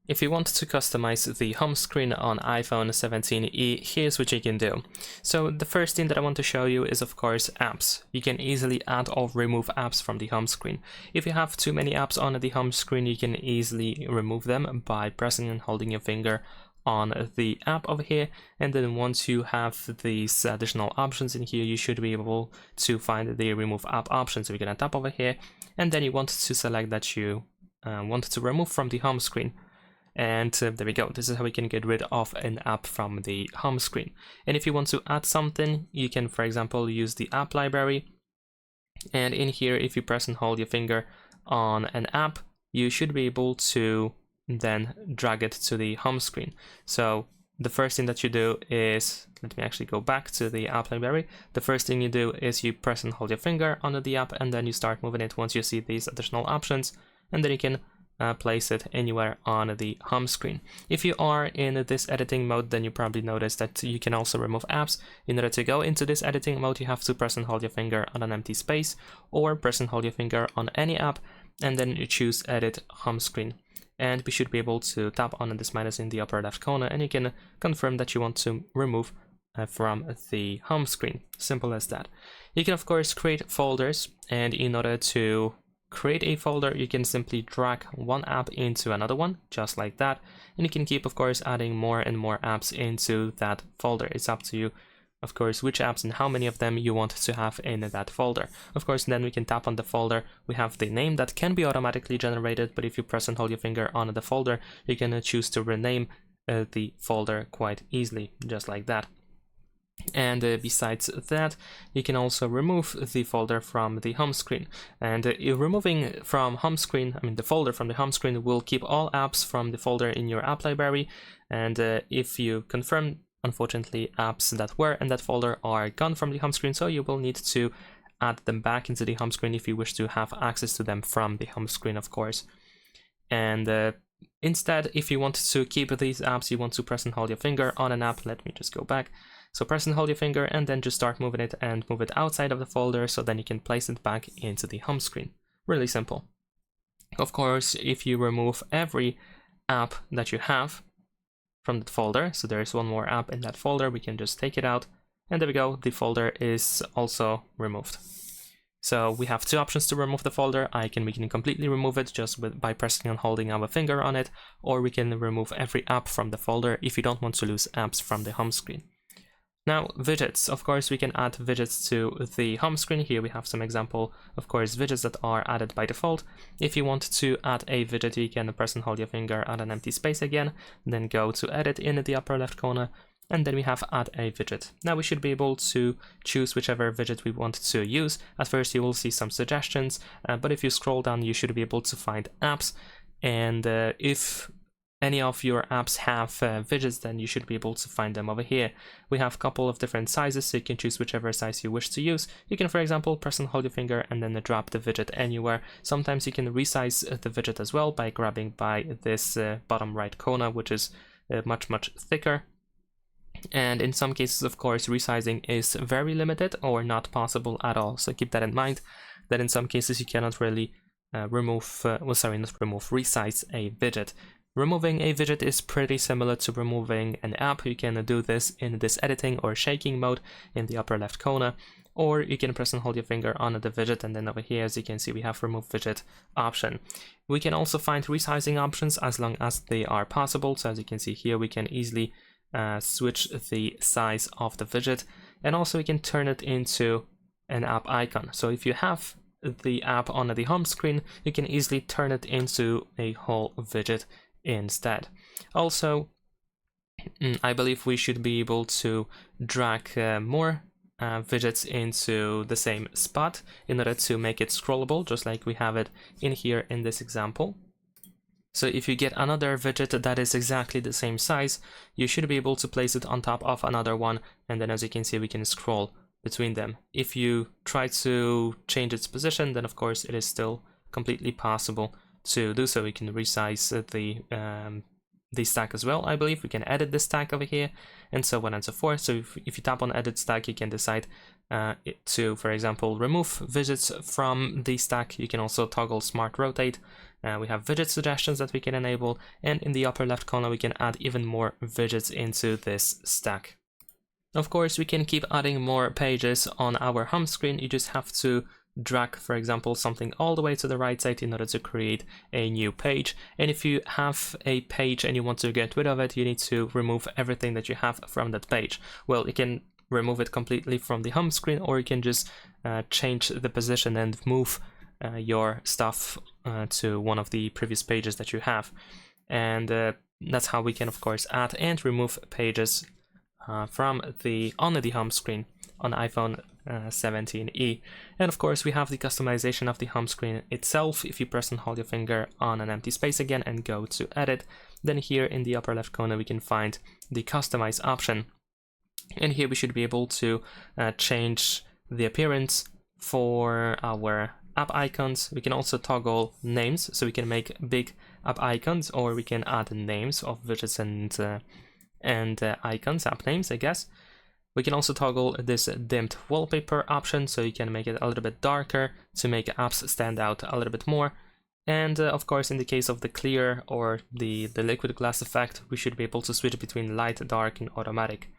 If you want to customize the home screen on iPhone 17e, here's what you can do. So the first thing that I want to show you is of course apps. You can easily add or remove apps from the home screen. If you have too many apps on the home screen, you can easily remove them by pressing and holding your finger on the app over here, and then once you have these additional options in here, you should be able to find the remove app option. So we're gonna tap over here, and then you want to select that you want to remove from the home screen. And there we go. This is how we can get rid of an app from the home screen. And if you want to add something, you can, for example, use the app library. And in here, if you press and hold your finger on an app, you should be able to then drag it to the home screen. So the first thing that you do is, let me actually go back to the app library. The first thing you do is you press and hold your finger onto the app, and then you start moving it once you see these additional options, and then you can place it anywhere on the home screen. If you are in this editing mode, then you probably notice that you can also remove apps. In order to go into this editing mode, you have to press and hold your finger on an empty space, or press and hold your finger on any app, and then you choose edit home screen. And we should be able to tap on this minus in the upper left corner, and you can confirm that you want to remove from the home screen. Simple as that. You can of course create folders, and in order to create a folder, you can simply drag one app into another one, just like that, and you can keep of course adding more and more apps into that folder. It's up to you, of course, which apps and how many of them you want to have in that folder. Of course, then we can tap on the folder. We have the name that can be automatically generated, but if you press and hold your finger on the folder, you can choose to rename the folder quite easily, just like that. And besides that, you can also remove the folder from the home screen. And removing from home screen, the folder from the home screen will keep all apps from the folder in your app library. And if you confirm, unfortunately, apps that were in that folder are gone from the home screen, so you will need to add them back into the home screen if you wish to have access to them from the home screen, of course. And instead, if you want to keep these apps, you want to press and hold your finger on an app. Let me just go back. So press and hold your finger and then just start moving it and move it outside of the folder, so then you can place it back into the home screen. Really simple. Of course, if you remove every app that you have from the folder, so there is one more app in that folder, we can just take it out, and there we go, the folder is also removed. So we have two options to remove the folder. We can completely remove it just by pressing and holding our finger on it, or we can remove every app from the folder if you don't want to lose apps from the home screen. Now, widgets. Of course, we can add widgets to the home screen. Here we have some example, of course, widgets that are added by default. If you want to add a widget, you can press and hold your finger on an empty space again, then go to edit in the upper left corner, and then we have add a widget. Now we should be able to choose whichever widget we want to use. At first you will see some suggestions, but if you scroll down, you should be able to find apps, and if any of your apps have widgets, then you should be able to find them over here. We have a couple of different sizes, so you can choose whichever size you wish to use. You can, for example, press and hold your finger and then drop the widget anywhere. Sometimes you can resize the widget as well by grabbing by this bottom right corner, which is much thicker. And in some cases, of course, resizing is very limited or not possible at all. So keep that in mind, that in some cases you cannot really resize a widget. Removing a widget is pretty similar to removing an app. You can do this in this editing or shaking mode in the upper left corner, or you can press and hold your finger on the widget, and then over here, as you can see, we have remove widget option. We can also find resizing options as long as they are possible. So as you can see here, we can easily switch the size of the widget, and also we can turn it into an app icon. So if you have the app on the home screen, you can easily turn it into a whole widget instead. Also, I believe we should be able to drag more widgets into the same spot in order to make it scrollable, just like we have it in here in this example. So if you get another widget that is exactly the same size, you should be able to place it on top of another one, and then as you can see, we can scroll between them. If you try to change its position, then of course it is still completely possible to do so. We can resize the stack as well. I believe we can edit the stack over here, and so on and so forth. So if you tap on edit stack, you can decide to, for example, remove widgets from the stack. You can also toggle smart rotate, We have widget suggestions that we can enable, and in the upper left corner we can add even more widgets into this stack. Of course, we can keep adding more pages on our home screen. You just have to drag, for example, something all the way to the right side in order to create a new page. And if you have a page and you want to get rid of it, you need to remove everything that you have from that page. Well, you can remove it completely from the home screen, or you can just change the position and move your stuff to one of the previous pages that you have. And that's how we can, of course, add and remove pages from the home screen on iPhone 17e. And of course we have the customization of the home screen itself. If you press and hold your finger on an empty space again and go to edit, then here in the upper left corner we can find the customize option, and here we should be able to change the appearance for our app icons. We can also toggle names, so we can make big app icons, or we can add names of widgets and icons, app names, I guess. We can also toggle this dimmed wallpaper option, so you can make it a little bit darker to make apps stand out a little bit more. And of course, in the case of the clear or the liquid glass effect, we should be able to switch between light, dark, and automatic.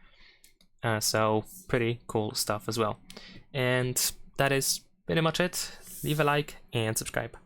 So pretty cool stuff as well. And that is pretty much it. Leave a like and subscribe.